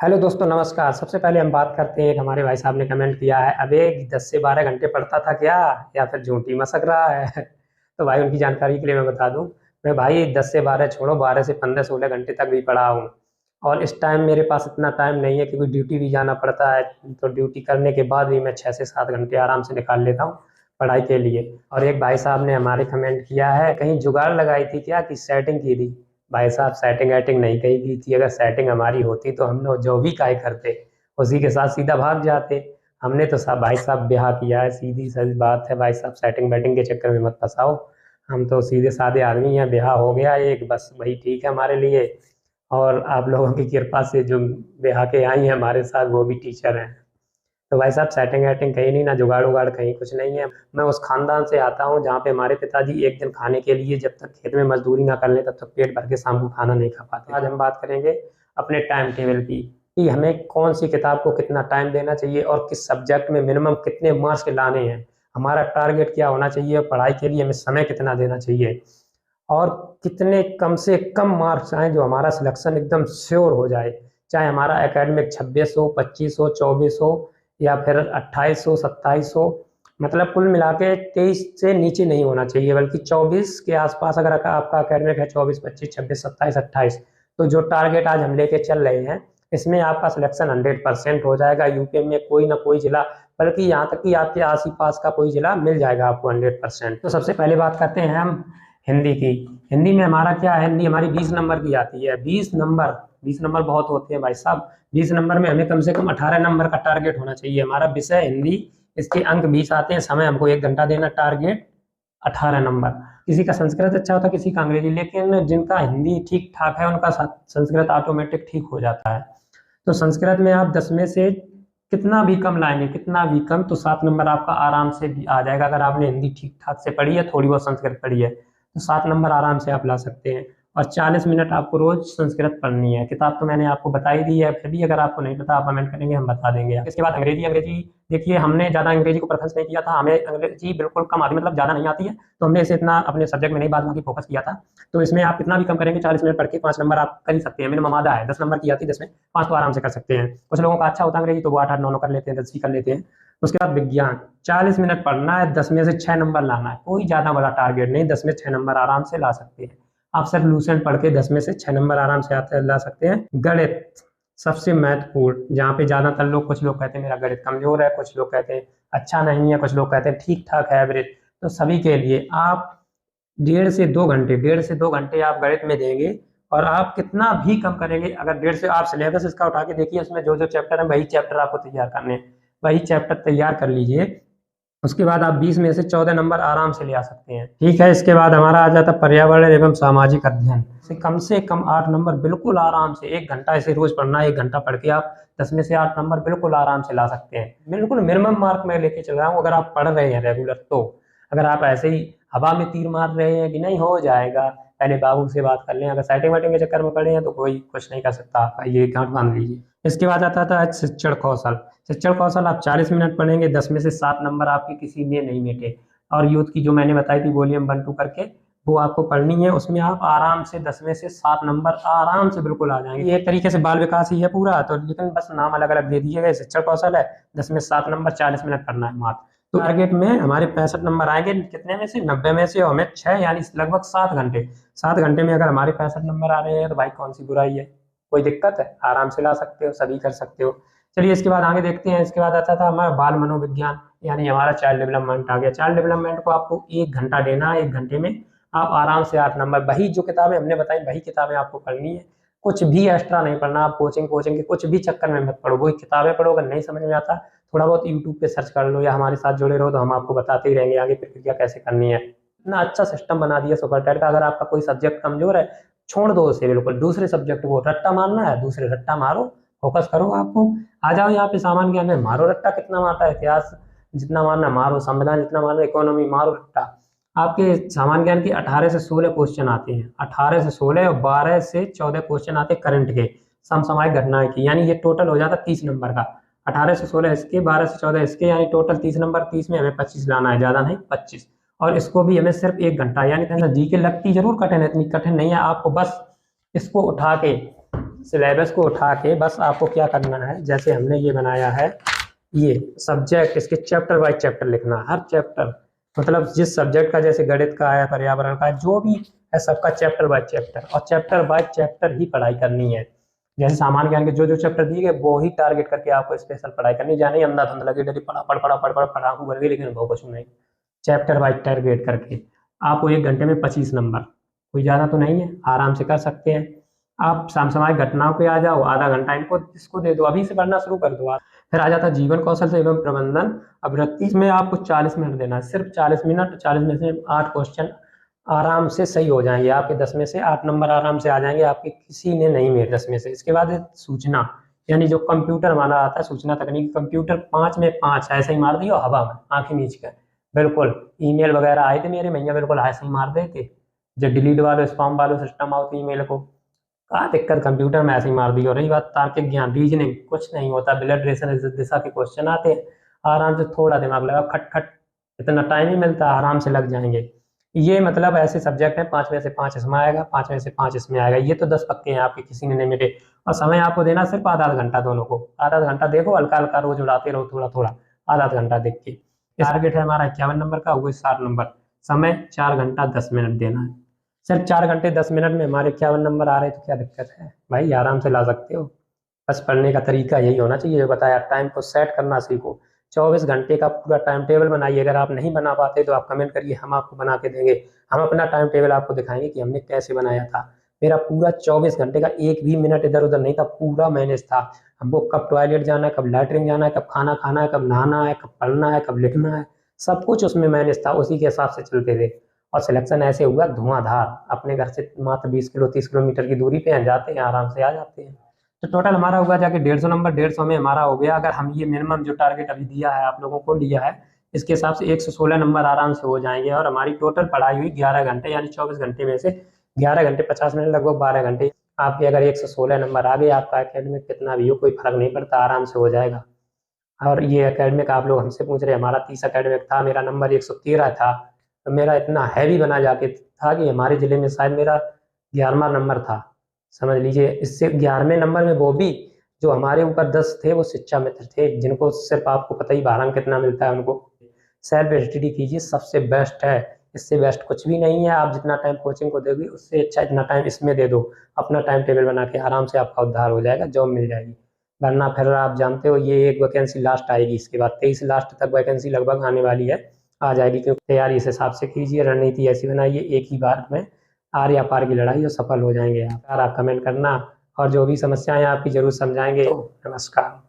Hello दोस्तों, नमस्कार। सबसे पहले हम बात करते हैं। एक हमारे भाई साहब ने कमेंट किया है, अबे 10 से 12 घंटे पढ़ता था क्या, या फिर झूठी मसक रहा है। तो भाई उनकी जानकारी के लिए मैं बता दूं, मैं भाई 10 से 12 छोड़ो, 12 से 15 16 घंटे तक भी पढ़ा हूँ। और इस टाइम मेरे पास इतना टाइम नहीं है क्योंकि ड्यूटी भी जाना पड़ता है। तो ड्यूटी करने के बाद भी मैं 6 से 7 घंटे आराम से निकाल लेता हूँ पढ़ाई के लिए। और एक भाई साहब ने हमारे कमेंट किया है, कहीं जुगाड़ लगाई थी क्या कि सेटिंग की थी। भाई साहब सेटिंग वेटिंग नहीं कही की थी। अगर सेटिंग हमारी होती तो हम लोग जो भी काय करते उसी के साथ सीधा भाग जाते। हमने तो सब भाई साहब ब्याह किया है, सीधी सी बात है भाई साहब, सेटिंग वेटिंग के चक्कर में मत फंसाओ। हम तो सीधे साधे आदमी हैं, ब्याह हो गया एक, बस वही ठीक है हमारे लिए। और आप लोगों की कृपा से जो ब्याह के आई हैं हमारे साथ वो भी टीचर हैं। तो भाई साहब सेटिंग वेटिंग कहीं नहीं, ना जुगाड़ उगाड़ कहीं कुछ नहीं है। मैं उस खानदान से आता हूँ जहाँ पे हमारे पिताजी एक दिन खाने के लिए जब तक खेत में मजदूरी ना कर लें तब तक पेट भर के शाम को खाना नहीं खा पाते। आज हम बात करेंगे अपने टाइम टेबल की, कि हमें कौन सी किताब को कितना टाइम देना चाहिए और किस सब्जेक्ट में मिनिमम कितने मार्क्स लाने हैं, हमारा टारगेट क्या होना चाहिए और पढ़ाई के लिए हमें समय कितना देना चाहिए, और कितने कम से कम मार्क्स आए जो हमारा सिलेक्शन एकदम श्योर हो जाए। चाहे हमारा एकेडमिक 26 हो, 25 हो, 24 हो, या फिर 28 हो, 27 हो। मतलब कुल मिला के 23 से नीचे नहीं होना चाहिए, बल्कि 24 के आसपास अगर आपका एकेडमिक है, 24, 25, 26, 27, 28, तो जो टारगेट आज हम लेके चल रहे हैं इसमें आपका सिलेक्शन 100% हो जाएगा। यूपी में कोई ना कोई जिला, बल्कि यहाँ तक कि आपके आस पास का कोई जिला मिल जाएगा आपको 100%। तो सबसे पहले बात करते हैं हम हिंदी की। हिंदी में हमारा क्या है, हिंदी हमारी 20 नंबर की आती है। 20 नंबर बहुत होते हैं भाई साहब। 20 नंबर में हमें कम से कम 18 नंबर का टारगेट होना चाहिए। हमारा विषय हिंदी, इसके अंक 20 आते हैं, समय हमको 1 घंटा देना, टारगेट 18 नंबर। किसी का संस्कृत अच्छा होता है, किसी का अंग्रेजी, लेकिन जिनका हिंदी ठीक ठाक है उनका संस्कृत ऑटोमेटिक ठीक हो जाता है। तो संस्कृत में आप 10 में से कितना भी कम लाएंगे, कितना भी कम, तो 7 नंबर आपका आराम से भी आ जाएगा। अगर आपने हिंदी ठीक ठाक से पढ़ी है, थोड़ी बहुत संस्कृत पढ़ी है, तो 7 नंबर आराम से आप ला सकते हैं। और 40 मिनट आपको रोज संस्कृत पढ़नी है। किताब तो मैंने आपको बता ही दी है, फिर भी अगर आपको नहीं पता आप कमेंट करेंगे, हम बता देंगे। इसके बाद अंग्रेजी। अंग्रेजी देखिए, हमने ज़्यादा अंग्रेजी को प्रेफरेंस नहीं किया था, हमें अंग्रेजी बिल्कुल कम आती, मतलब ज़्यादा नहीं आती है, तो हमने इसे इतना अपने सब्जेक्ट में नहीं, बाद बाकी फोकस किया था। तो इसमें आप कितना भी कम करेंगे, 40 मिनट पढ़ के 5 नंबर आप कर ही सकते हैं। मिनिमम आधा है, 10 नंबर की आती है, 10 में 5 तो आराम से कर सकते हैं। कुछ लोगों का अच्छा होता है अंग्रेजी, तो वो 8 8 9 9 कर लेते हैं, 10 भी कर लेते हैं। उसके बाद विज्ञान, 40 मिनट पढ़ना है, 10 में से 6 नंबर लाना है। कोई ज़्यादा बड़ा टारगेट नहीं, 10 में 6 नंबर आराम से ला सकते हैं। आप सिर्फ लूसेंट पढ़ के 10 में से 6 नंबर आराम से आते ला सकते हैं। गणित सबसे महत्वपूर्ण, जहाँ पे ज़्यादातर लोग, कुछ लोग कहते हैं मेरा गणित कमजोर है, कुछ लोग कहते हैं अच्छा नहीं है, कुछ लोग कहते हैं ठीक ठाक है, एवरेज। तो सभी के लिए आप 1.5 से 2 घंटे आप गणित में देंगे। और आप कितना भी कम करेंगे, अगर 1.5 से, आप सिलेबस इसका उठा के देखिए, उसमें जो जो चैप्टर है वही चैप्टर आपको तैयार करने हैं, वही चैप्टर तैयार कर लीजिए। उसके बाद आप 20 में से 14 नंबर आराम से ले आ सकते हैं। ठीक है, इसके बाद हमारा आ जाता है पर्यावरण एवं सामाजिक अध्ययन। से कम 8 नंबर बिल्कुल आराम से, 1 घंटा ऐसे रोज पढ़ना है, 1 घंटा पढ़ के आप 10 में से 8 नंबर बिल्कुल आराम से ला सकते हैं। बिल्कुल मिनिमम मार्क मैं लेके चल रहा हूँ, अगर आप पढ़ रहे हैं रेगुलर तो। अगर आप ऐसे ही हवा में तीर मार रहे हैं कि नहीं हो जाएगा, पहले बाबू से बात कर लें। अगर सेटिंग वेटिंग के चक्कर में पड़े हैं तो कोई कुछ नहीं कर सकता आपका, ये गांठ बांध लीजिए। इसके बाद आता था शिक्षण कौशल। शिक्षण कौशल आप 40 मिनट पढ़ेंगे, 10 में से 7 नंबर आपके किसी में नहीं मिटे। और यूथ की जो मैंने बताई थी वॉल्यूम 1 2 करके, वो आपको पढ़नी है। उसमें आप आराम से 10 में से 7 नंबर आराम से बिल्कुल आ जाएंगे। ये एक तरीके से बाल विकास ही है पूरा, तो लेकिन बस नाम अलग अलग दे दिए गए। शिक्षण कौशल है, 10 में 7 नंबर, 40 मिनट पढ़ना है मात्र। तो टारगेट में हमारे 65 नंबर आएंगे, कितने में से, 90 में से, और हमें 6 यानी लगभग 7 घंटे। 7 घंटे में अगर हमारे 65 नंबर आ रहे हैं तो भाई कौन सी बुराई है, कोई दिक्कत है, आराम से ला सकते हो, सभी कर सकते हो। चलिए इसके बाद आगे देखते हैं। इसके बाद आता था हमारा बाल मनोविज्ञान, यानी हमारा चाइल्ड डेवलपमेंट आ गया। चाइल्ड डेवलपमेंट को आपको 1 घंटा देना है, 1 घंटे में आप आराम से 8 नंबर, वही जो किताबें हमने बताई वही किताबें आपको पढ़नी है। कुछ भी एक्स्ट्रा नहीं पढ़ना। आप कोचिंग कोचिंग के कुछ भी चक्कर में मत पढ़ो, वही किताबें पढ़ो। अगर नहीं समझ में आता, थोड़ा बहुत यूट्यूब पे सर्च कर लो, या हमारे साथ जुड़े रहो तो हम आपको बताते ही रहेंगे आगे प्रक्रिया कैसे करनी है। इतना अच्छा सिस्टम बना दिया सुपर टेट का। अगर आपका कोई सब्जेक्ट कमजोर है, छोड़ दो उसे बिल्कुल, दूसरे सब्जेक्ट को रट्टा मारना है, दूसरे रट्टा मारो, फोकस करो। आपको आ जाओ यहाँ पे सामान्य ज्ञान में, मारो रट्टा, कितना मारता है, इतिहास जितना मारना मारो, संविधान जितना मारना, इकोनॉमी मारो रट्टा। आपके सामान्य ज्ञान के 18 से 16 क्वेश्चन आते हैं, 18 से 16, और 12 से 14 क्वेश्चन आते हैं करंट के, समसामयिक घटनाएं की, यानी ये टोटल हो जाता 30 नंबर का। 18 से 16 इसके, 12 से 14 इसके, यानी टोटल 30 नंबर। 30 में हमें 25 लाना है, ज्यादा नहीं, 25। और इसको भी हमें सिर्फ 1 घंटा, यानी जी के लगती जरूर कठिन है, इतनी कठिन नहीं है। आपको बस इसको उठा के सिलेबस को उठा के बस आपको क्या करना है, जैसे हमने ये बनाया है, ये सब्जेक्ट, इसके चैप्टर वाइज चैप्टर लिखना है। हर चैप्टर मतलब जिस सब्जेक्ट का, जैसे गणित का है, पर्यावरण का है, जो भी है सबका चैप्टर बाय चैप्टर, और चैप्टर बाय चैप्टर ही पढ़ाई करनी है। जैसे सामान्य ज्ञान के जो जो चैप्टर दिए गए वो ही टारगेट करके आपको स्पेशल पढ़ाई करनी, जाने अंधाधुंध लगे डरी पढ़ाकू भर गई, लेकिन वो कुछ नहीं। चैप्टर बाय टारगेट करके आपको 1 घंटे में 25 नंबर, कोई ज़्यादा तो नहीं है, आराम से कर सकते हैं। आप समसामयिक घटनाओं पे आ जाओ, आधा घंटा इनको इसको दे दो, अभी से पढ़ना शुरू कर दो आप। फिर आ जाता है जीवन कौशल से एवं प्रबंधन आवृत्ति में, आपको 40 मिनट देना है, सिर्फ 40 मिनट। 40 में से 8 क्वेश्चन आराम से सही हो जाएंगे आपके, 10 में से 8 नंबर आराम से आ जाएंगे आपके, किसी ने नहीं मिले 10 में से। इसके बाद सूचना, यानी जो कंप्यूटर माना जाता है, सूचना तकनीक, कंप्यूटर 5 में 5 ऐसे ही मार दिया हवा में, आंखें मीच कर। बिल्कुल ईमेल वगैरह आए थे मेरे भैया, बिल्कुल ऐसे ही मार देते। जब डिलीट वालो स्पैम वालो सिस्टम आओ तो ईमेल को कहा दिक्कत, कंप्यूटर में ऐसे ही मार दी। और रही बात तार्किक ज्ञान, रीजनिंग, कुछ नहीं होता, ब्लड रेशन दिशा के क्वेश्चन आते हैं, आराम से थोड़ा दिमाग लगा, खट खट, इतना टाइम ही मिलता है, आराम से लग जाएंगे। ये मतलब ऐसे सब्जेक्ट हैं, 5 में से 5 इसमें आएगा, 5 में से 5 इसमें आएगा, ये तो 10 पक्के हैं आपके, किसी ने नहीं मिटे। और समय आपको देना सिर्फ आधा घंटा, दोनों को आधा घंटा देखो, हल्का हल्का रोज उड़ाते रहो, थोड़ा थोड़ा आधा घंटा देख के। टारगेट है हमारा 51 नंबर का, वो 60 नंबर। समय 4 घंटा 10 मिनट देना है। सिर्फ 4 घंटे 10 मिनट में हमारे 51 नंबर आ रहे हैं, तो क्या दिक्कत है भाई, आराम से ला सकते हो। बस पढ़ने का तरीका यही होना चाहिए जो बताया, टाइम को सेट करना सीखो। 24 घंटे का पूरा टाइम टेबल बनाइए। अगर आप नहीं बना पाते तो आप कमेंट करिए, हम आपको बना के देंगे। हम अपना टाइम टेबल आपको दिखाएंगे कि हमने कैसे बनाया था। मेरा पूरा 24 घंटे का एक भी मिनट इधर उधर नहीं था, पूरा मैनेज था। हमको कब टॉयलेट जाना है, कब लैट्रिन जाना है, कब खाना खाना है, कब नहाना है, कब पढ़ना है, कब लिखना है, सब कुछ उसमें मैनेज था, उसी के हिसाब से चलते थे। और सिलेक्शन ऐसे हुआ धुआंधार, अपने घर से मात्र 20 किलो 30 किलोमीटर की दूरी पे हैं, जाते हैं आराम से आ जाते हैं। तो टोटल हमारा हुआ जाके 150 नंबर, 150 में हमारा हो गया। अगर हम ये मिनिमम जो टारगेट अभी दिया है आप लोगों को लिया है, इसके हिसाब से 116 नंबर आराम से हो जाएंगे। और हमारी टोटल पढ़ाई हुई 11 घंटे, यानी 24 घंटे में से 11 घंटे 50 मिनट, लगभग 12 घंटे। आपके अगर 116 नंबर आ गए, आपका एकेडमिक कितना भी हो कोई फर्क नहीं पड़ता, आराम से हो जाएगा। और ये एकेडमिक आप लोग हमसे पूछ रहे, हमारा 30 एकेडमिक था, मेरा नंबर 113 था। तो मेरा इतना हैवी बना जाके था कि हमारे ज़िले में शायद मेरा 11वां नंबर था, समझ लीजिए। इससे 11वें नंबर में वो भी जो हमारे ऊपर 10 थे वो शिक्षा मित्र थे, जिनको सिर्फ आपको पता ही 12 अंक कितना मिलता है उनको। सेल्फ स्टडी कीजिए, सबसे बेस्ट है, इससे बेस्ट कुछ भी नहीं है। आप जितना टाइम कोचिंग को दोगे उससे अच्छा इतना टाइम इसमें दे दो, अपना टाइम टेबल बना के आराम से आपका उद्धार हो जाएगा, जॉब मिल जाएगी। वरना फिर आप जानते हो ये एक वैकेंसी लास्ट आएगी, इसके बाद 23 लास्ट तक वैकेंसी लगभग आने वाली है, आ जाएगी। क्योंकि तैयारी इस हिसाब से कीजिए, रणनीति ऐसी बनाइए, एक ही बार में आर या पार की लड़ाई और सफल हो जाएंगे आप। कमेंट करना, और जो भी समस्याएं आपकी जरूर समझाएंगे। तो नमस्कार।